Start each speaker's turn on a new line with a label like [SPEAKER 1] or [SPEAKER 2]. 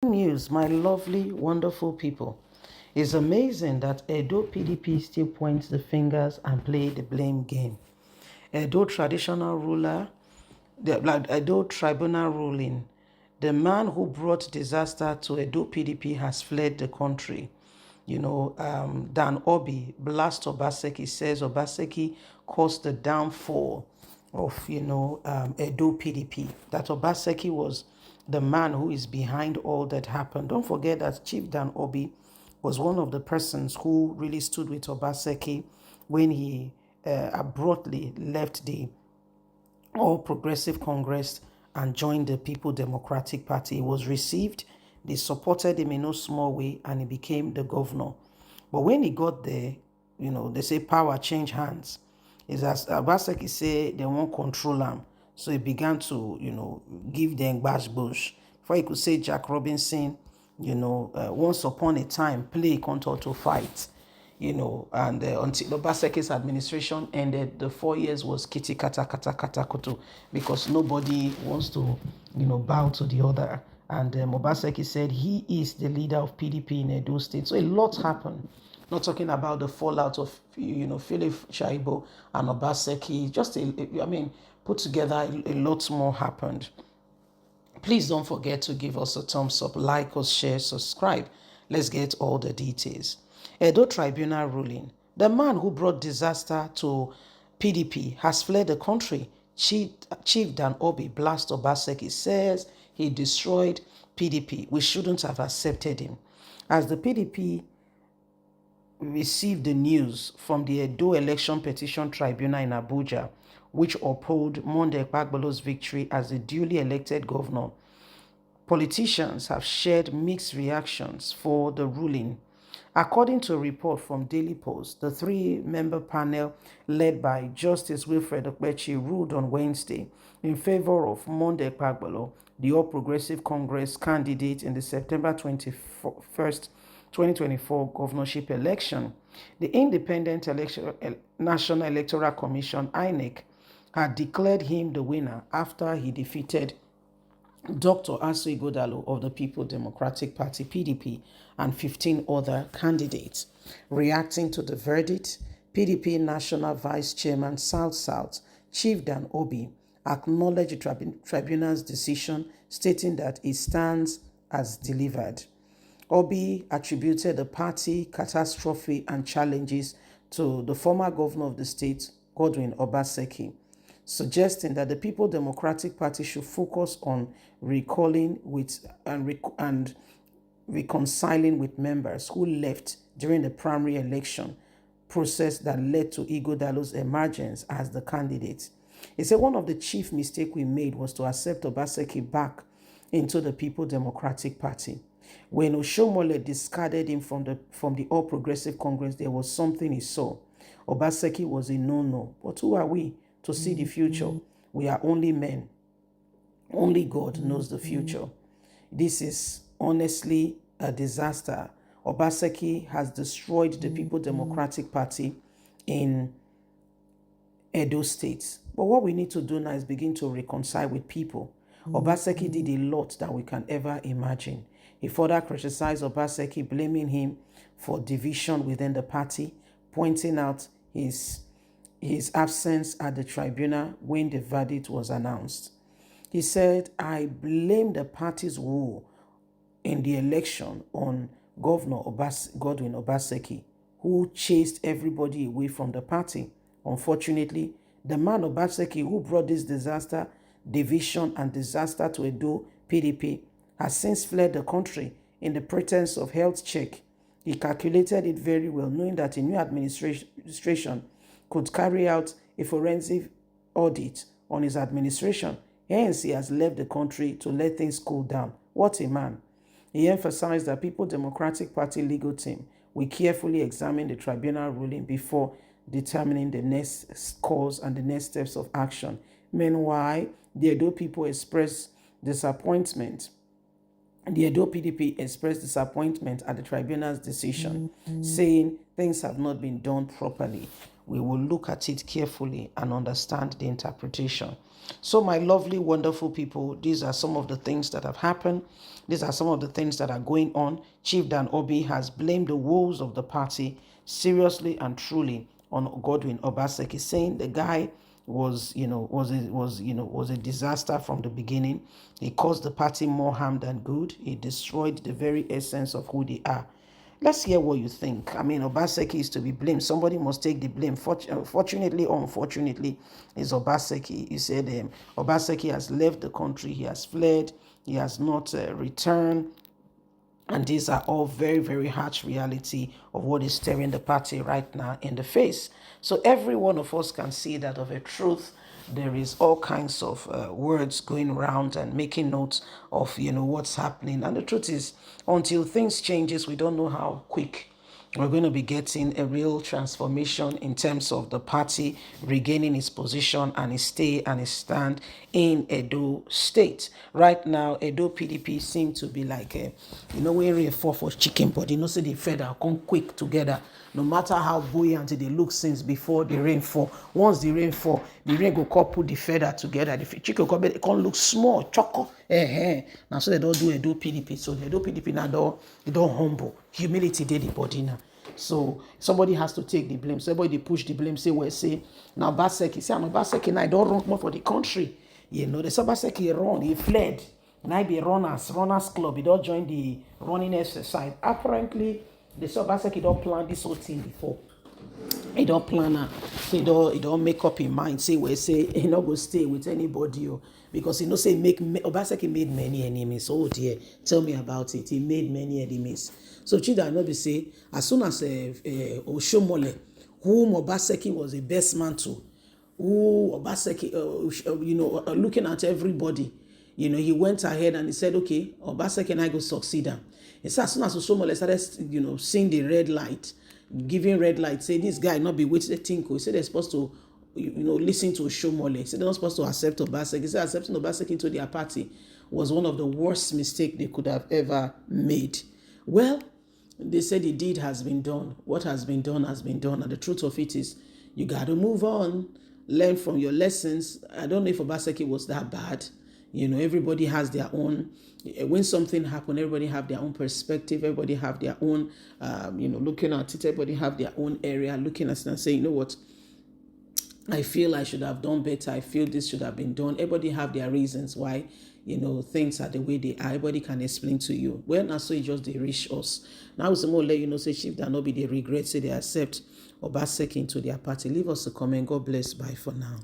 [SPEAKER 1] News, my lovely, wonderful people. It's amazing that Edo PDP still points the fingers and play the blame game. Edo traditional ruler, like Edo tribunal ruling, the man who brought disaster to Edo PDP has fled the country. Dan Orbih blast Obaseki, says Obaseki caused the downfall of, Edo PDP. That Obaseki was the man who is behind all that happened. Don't forget that Chief Dan Orbih was one of the persons who really stood with Obaseki when he abruptly left the All Progressive Congress and joined the People Democratic Party. He was received, they supported him in no small way, and he became the governor. But when he got there, they say power change hands. It's as Obaseki say they won't control him. So he began to, give them bash bush. Before he could say Jack Robinson, once upon a time, play contour to fight. And until Obaseki's administration ended, the 4 years was kitty kata kata kata koto, because nobody wants to, bow to the other. And Obaseki said he is the leader of PDP in Edo State. So a lot happened. Not talking about the fallout of, Philip Shaibo and Obaseki. Put together, a lot more happened. Please don't forget to give us a thumbs up, like us, share, subscribe. Let's get all the details. Edo Tribunal ruling. The man who brought disaster to PDP has fled the country. Chief Dan Orbih blast Obaseki, says he destroyed PDP. We shouldn't have accepted him. As the PDP received the news from the Edo Election Petition Tribunal in Abuja, which upheld Monday Ekpagbolo's victory as the duly elected governor, politicians have shared mixed reactions for the ruling. According to a report from Daily Post, the three-member panel led by Justice Wilfred Okpechi ruled on Wednesday in favor of Monday Ekpagbolo, the All Progressive Congress candidate in the September 21st, 2024 governorship election. The Independent National Electoral Commission, INEC, had declared him the winner after he defeated Dr. Asu Ighodalo of the People Democratic Party, PDP, and 15 other candidates. Reacting to the verdict, PDP National Vice Chairman South, Chief Dan Orbih, acknowledged the tribunal's decision, stating that it stands as delivered. Orbih attributed the party catastrophe and challenges to the former governor of the state, Godwin Obaseki, suggesting that the People Democratic Party should focus on recalling with and reconciling with members who left during the primary election process that led to Ighodalo's emergence as the candidate. He said one of the chief mistakes we made was to accept Obaseki back into the People Democratic Party. When Oshomole discarded him from the All Progressive Congress, there was something he saw. Obaseki was a no-no. But who are we to see the future? We are only men. Only God knows the future. This is honestly a disaster. Obaseki has destroyed the People Democratic Party in Edo State. But what we need to do now is begin to reconcile with people. Obaseki did a lot that we can ever imagine. He further criticized Obaseki, blaming him for division within the party, pointing out his absence at the tribunal when the verdict was announced. He said, I blame the party's role in the election on Governor Godwin Obaseki, who chased everybody away from the party. Unfortunately, the man Obaseki who brought this disaster, division and disaster to Edo PDP has since fled the country in the pretense of health check. He calculated it very well, knowing that a new administration could carry out a forensic audit on his administration. Hence, he has left the country to let things cool down. What a man. He emphasized that People Democratic Party legal team will carefully examine the tribunal ruling before determining the next course and the next steps of action. Meanwhile, the Edo people expressed disappointment. The Edo PDP expressed disappointment at the tribunal's decision, saying things have not been done properly. we will look at it carefully and understand the interpretation. So my lovely, wonderful people, these are some of the things that have happened. These are some of the things that are going on. Chief Dan Orbih has blamed the woes of the party seriously and truly on Godwin Obaseki, saying the guy was a disaster from the beginning. He caused the party more harm than good. He destroyed the very essence of who they are. Let's hear what you think. I mean, Obaseki is to be blamed. Somebody must take the blame. Fortunately or unfortunately, is Obaseki. You said Obaseki has left the country. He has fled. He has not returned. And these are all very, very harsh reality of what is staring the party right now in the face. So every one of us can see that of a truth. There is all kinds of words going around and making notes of, what's happening. And the truth is, until things changes, we don't know how quick we're going to be getting a real transformation in terms of the party regaining its position and its stay and its stand in Edo State. Right now, Edo PDP seem to be like, when rain fall for chicken, but say the feather come quick together. No matter how buoyant they look since before the rain fall. Once the rain fall, the rain go come put the feather together. The chicken come look small, choco. Now so they don't do Edo PDP. So the Edo PDP now they don't humble. Humility did the body now. So somebody has to take the blame. Somebody push the blame. Say now Obaseki. Say Obaseki now I don't run more for the country. The Obaseki run. He fled. And I be runners club. He don't join the running exercise. Apparently, the Obaseki don't plan this whole thing before. He don't plan her. He don't make up his mind. Say he not go stay with anybody. Because he say Obaseki made many enemies. Oh dear, tell me about it. He made many enemies. So Chida no be say as soon as Oshomole, whom Obaseki was the best man to, who Obaseki, looking at everybody, he went ahead and he said, okay, Obaseki and I go succeed him. He said as soon as Oshomole started, seeing the red light, giving red light, say this guy not be waiting to think. He said they're supposed to, listen to Oshomole. He said they're not supposed to accept Obaseki. He said accepting Obaseki into their party was one of the worst mistakes they could have ever made. Well, they said the deed has been done. What has been done has been done. And the truth of it is, you got to move on, learn from your lessons. I don't know if Obaseki was that bad. Everybody has their own. When something happened, everybody have their own perspective. Everybody have their own, looking at it. Everybody have their own area, looking at it and saying, you know what? I feel I should have done better. I feel this should have been done. Everybody have their reasons why, things are the way they are. Everybody can explain to you. Well, now so it just they reach us. Now some more let say Chief that not be they regret, say they accept Obaseki into their party. Leave us a comment. God bless. Bye for now.